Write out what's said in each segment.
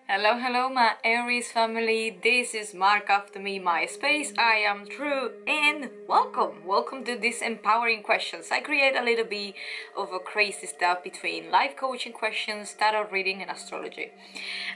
Hello, hello, my Aries family. This is Mark After Me, my space. I am Tru, and welcome to these empowering questions. I create a little bit of a crazy stuff between life coaching questions, tarot reading, and astrology.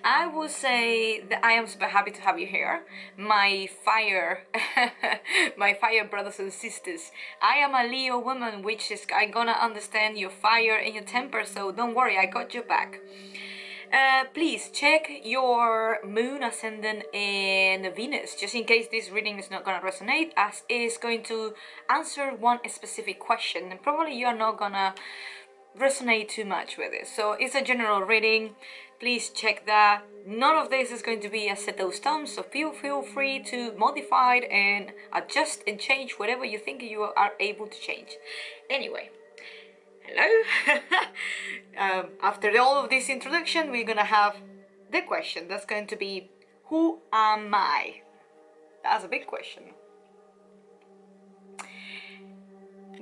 I will say that I am super happy to have you here, my fire, my fire brothers and sisters. I am a Leo woman, which is I'm gonna understand your fire and your temper. So don't worry, I got your back. Please check your moon, ascendant, and Venus, just in case this reading is not going to resonate, as it's going to answer one specific question, and probably you are not going to resonate too much with it. So it's a general reading. Please check that. None of this is going to be a set of stones, so feel free to modify it and adjust and change whatever you think you are able to change. Anyway. Hello. After all of this introduction, we're gonna have the question. That's going to be, who am I? That's a big question.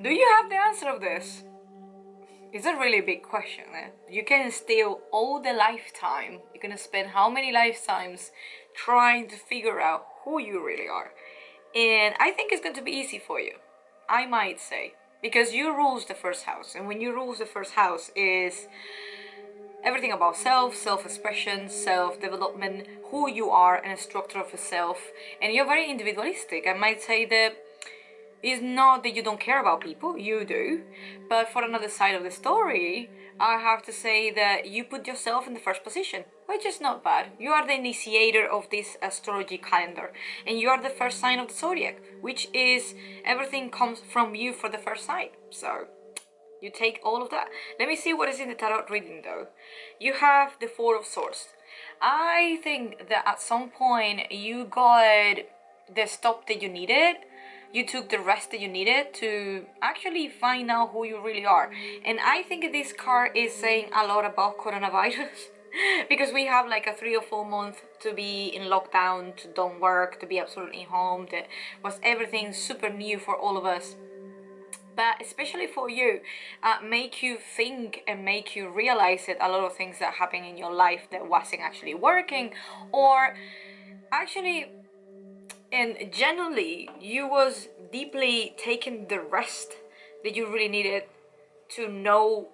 Do you have the answer of this? It's a really big question. You can steal all the lifetime. You're gonna spend how many lifetimes trying to figure out who you really are. And I think it's going to be easy for you, I might say. Because you rules the first house, and when you rules the first house is everything about self-expression, self-development, who you are, and a structure of a self. And you're very individualistic. I might say that it's not that you don't care about people, you do. But for another side of the story, I have to say that you put yourself in the first position, which is not bad. You are the initiator of this astrology calendar, and you are the first sign of the zodiac, which is everything comes from you for the first sign. So you take all of that. Let me see what is in the tarot reading though. You have the Four of Swords. I think that at some point you got the stop that you needed. You took the rest that you needed to actually find out who you really are. And I think this card is saying a lot about coronavirus. Because we have like a 3 or 4 month to be in lockdown, to don't work, to be absolutely home. That was everything super new for all of us. But especially for you, make you think and make you realize that a lot of things that happen in your life that wasn't actually working, or actually, and generally, you was deeply taking the rest that you really needed to know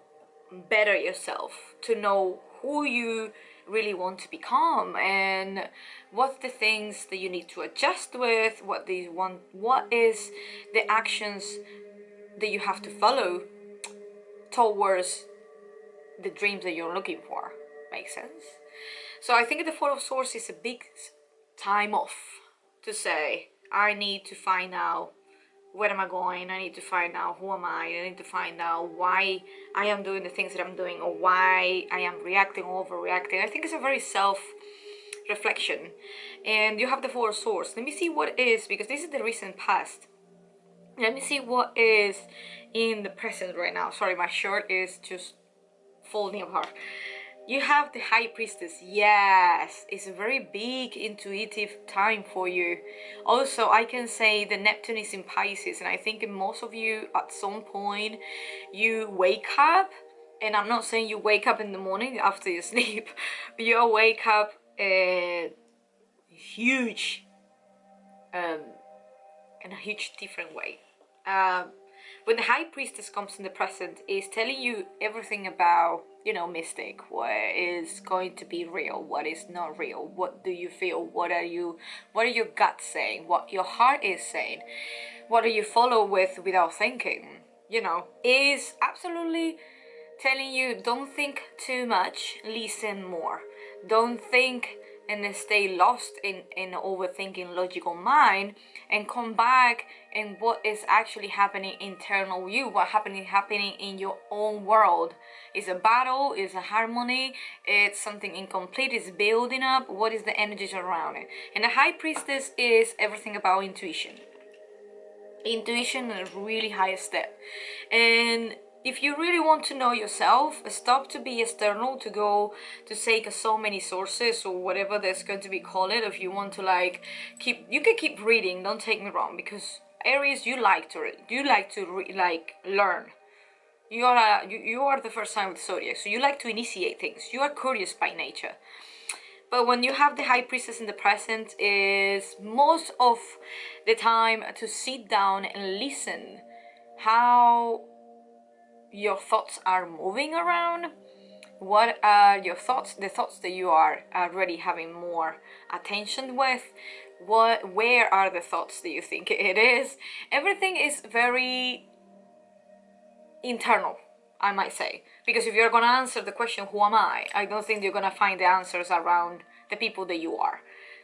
better yourself, to know who you really want to become, and what's the things that you need to adjust with, what is the actions that you have to follow towards the dreams that you're looking for. Makes sense? So I think the Four of Swords is a big time off to say, I need to find out where am I going, I need to find out who am I need to find out why I am doing the things that I'm doing, or why I am reacting or overreacting. I think it's a very self-reflection. And you have the Four of Swords. Let me see what is, because this is the recent past. Let me see what is in the present right now. Sorry, my shirt is just folding apart. You have the High Priestess. Yes, it's a very big intuitive time for you. Also, I can say the Neptune is in Pisces, and I think most of you at some point you wake up, and I'm not saying you wake up in the morning after you sleep, but you wake up huge in a huge different way. When the High Priestess comes in the present, is telling you everything about, mystic, what is going to be real, what is not real, what do you feel, what are your guts saying, what your heart is saying, what do you follow without thinking, is absolutely telling you, don't think too much, listen more. Don't think and stay lost in overthinking logical mind, and come back and what is actually happening internal you, what happening in your own world. Is a battle, is a harmony, it's something incomplete, it's building up, what is the energies around it. And the High Priestess is everything about intuition. Intuition is a really high step. And if you really want to know yourself, stop to be external, to go to take so many sources or whatever that's going to be called it. If you want to you can keep reading, don't take me wrong, because Aries, you like to learn. You are the first sign of the zodiac, so you like to initiate things. You are curious by nature. But when you have the High Priestess in the present, is most of the time to sit down and listen how your thoughts are moving around. What are your thoughts, the thoughts that you are already having more attention with? Where are the thoughts that you think it is? Everything is very internal, I might say, because if you're gonna answer the question, who am I don't think you're gonna find the answers around the people that you are.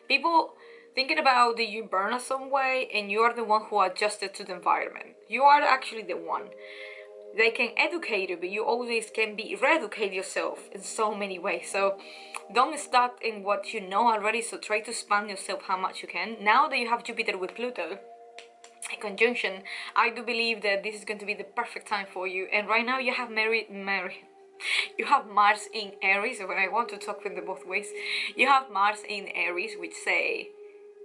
People thinking about that you burn a some way and you are the one who adjusted to the environment. You are actually the one. They can educate you, but you always can be re-educate yourself in so many ways. So don't stuck in what you know already, so try to expand yourself how much you can. Now that you have Jupiter with Pluto in conjunction, I do believe that this is going to be the perfect time for you. And right now you have you have Mars in Aries. When I want to talk in the both ways, you have Mars in Aries, which say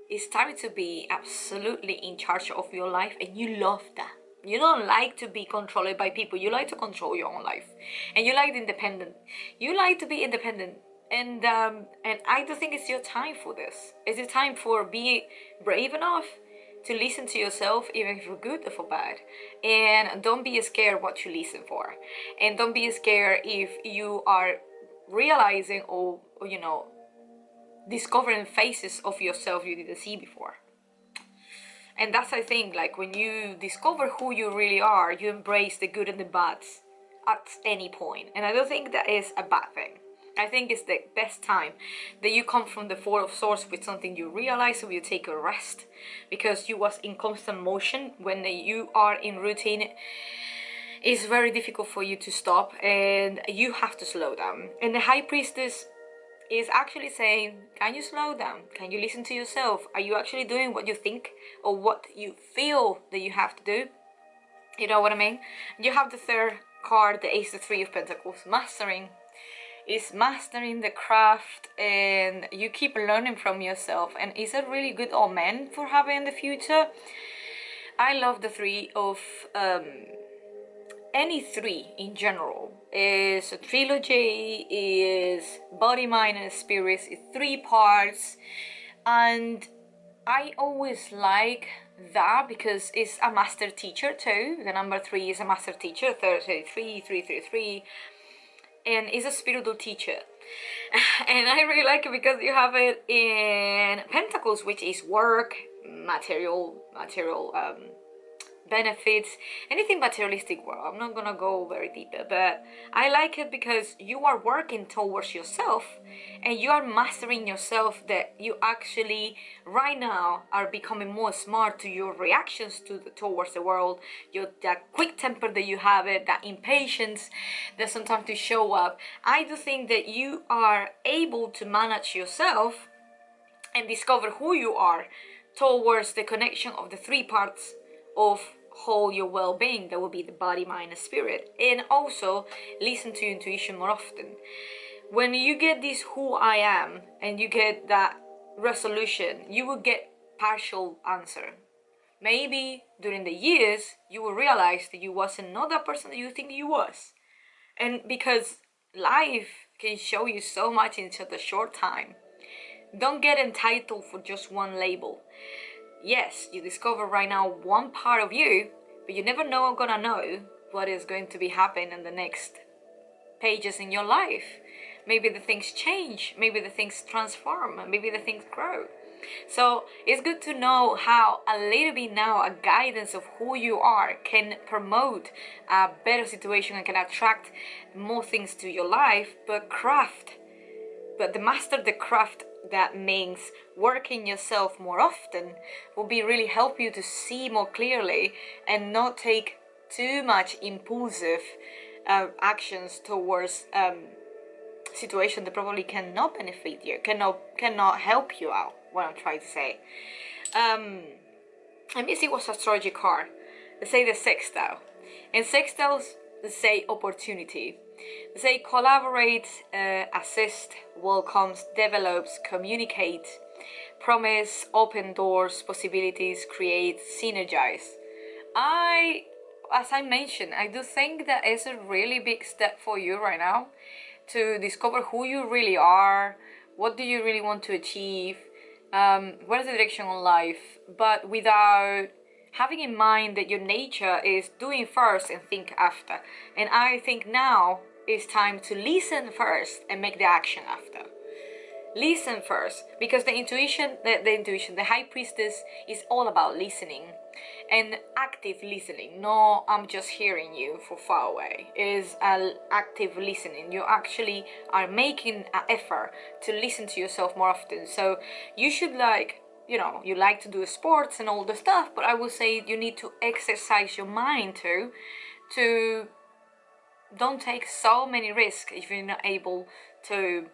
it's time to be absolutely in charge of your life, and you love that. You don't like to be controlled by people. You like to control your own life, and you like independent. You like to be independent, and I do think it's your time for this. It's your time for being brave enough to listen to yourself, even if you're good or for bad. And don't be scared what you listen for, and don't be scared if you are realizing or discovering faces of yourself you didn't see before. And that's, I think, like when you discover who you really are, you embrace the good and the bad at any point. And I don't think that is a bad thing. I think it's the best time that you come from the Four of Swords with something you realize, so you take a rest, because you was in constant motion. When you are in routine, it's very difficult for you to stop, and you have to slow down. And the High Priestess is actually saying, can you slow down? Can you listen to yourself? Are you actually doing what you think or what you feel that you have to do? You know what I mean? You have the third card, the Ace, the Three of Pentacles. Mastering is mastering the craft, and you keep learning from yourself, and is a really good omen for having in the future. I love the Three of any three in general. Is a trilogy, is body, mind and spirit, is 3 parts, and I always like that because it's a master teacher too. The number 3 is a master teacher, 33, 333, and is a spiritual teacher. And I really like it because you have it in Pentacles, which is work, material benefits, anything materialistic world. I'm not gonna go very deep, but I like it because you are working towards yourself and you are mastering yourself, that you actually right now are becoming more smart to your reactions towards the world, that quick temper that you have, it that impatience that sometimes to show up. I do think that you are able to manage yourself and discover who you are towards the connection of the 3 parts of whole your well-being, that will be the body, mind and spirit. And also listen to your intuition more often. When you get this who I am and you get that resolution, you will get partial answer. Maybe during the years you will realize that you wasn't not that person that you think you was. And because life can show you so much in such a short time, don't get entitled for just one label. Yes, you discover right now one part of you, but you never know gonna know what is going to be happening in the next pages in your life. Maybe the things change, maybe the things transform, maybe the things grow. So it's good to know how a little bit now a guidance of who you are can promote a better situation and can attract more things to your life. But the master the craft, that means working yourself more often, will be really help you to see more clearly and not take too much impulsive actions towards situation that probably cannot benefit you, cannot help you out. What I'm trying to say. Let me see what's astrology card. They say the sextile, and sextiles say opportunity. They say collaborate, assist, welcomes, develops, communicate, promise, open doors, possibilities, create, synergize. As I mentioned, I do think that is a really big step for you right now to discover who you really are, What do you really want to achieve? What is the direction on life? But without having in mind that your nature is doing first and think after. And I think now is time to listen first and make the action after. Listen first, because the intuition, the high priestess is all about listening and active listening. No, I'm just hearing you from far away. Is active listening. You actually are making an effort to listen to yourself more often. So you should, like, you know, you like to do sports and all the stuff, but I would say you need to exercise your mind too, to don't take so many risks if you're not able to,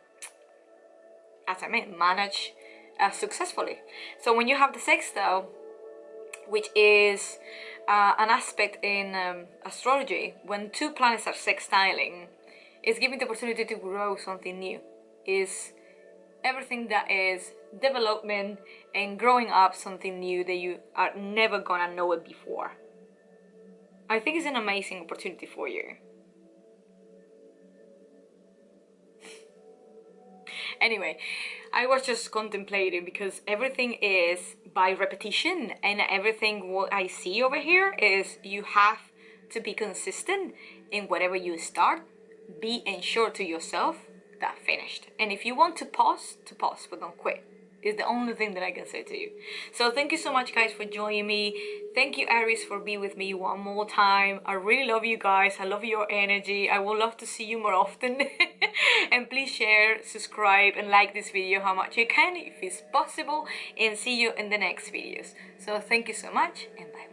as I mean, manage successfully. So when you have the sextile, which is an aspect in astrology, when two planets are sextiling, it's giving the opportunity to grow something new. Is everything that is development and growing up something new that you are never gonna know it before. I think it's an amazing opportunity for you. Anyway, I was just contemplating, because everything is by repetition, and everything what I see over here is you have to be consistent in whatever you start. Be ensured to yourself that finished. And if you want to pause, but don't quit. Is the only thing that I can say to you. So thank you so much, guys, for joining me. Thank you, Aries, for being with me one more time. I really love you guys. I love your energy. I would love to see you more often. And please share, subscribe, and like this video how much you can if it's possible. And see you in the next videos. So thank you so much, and bye.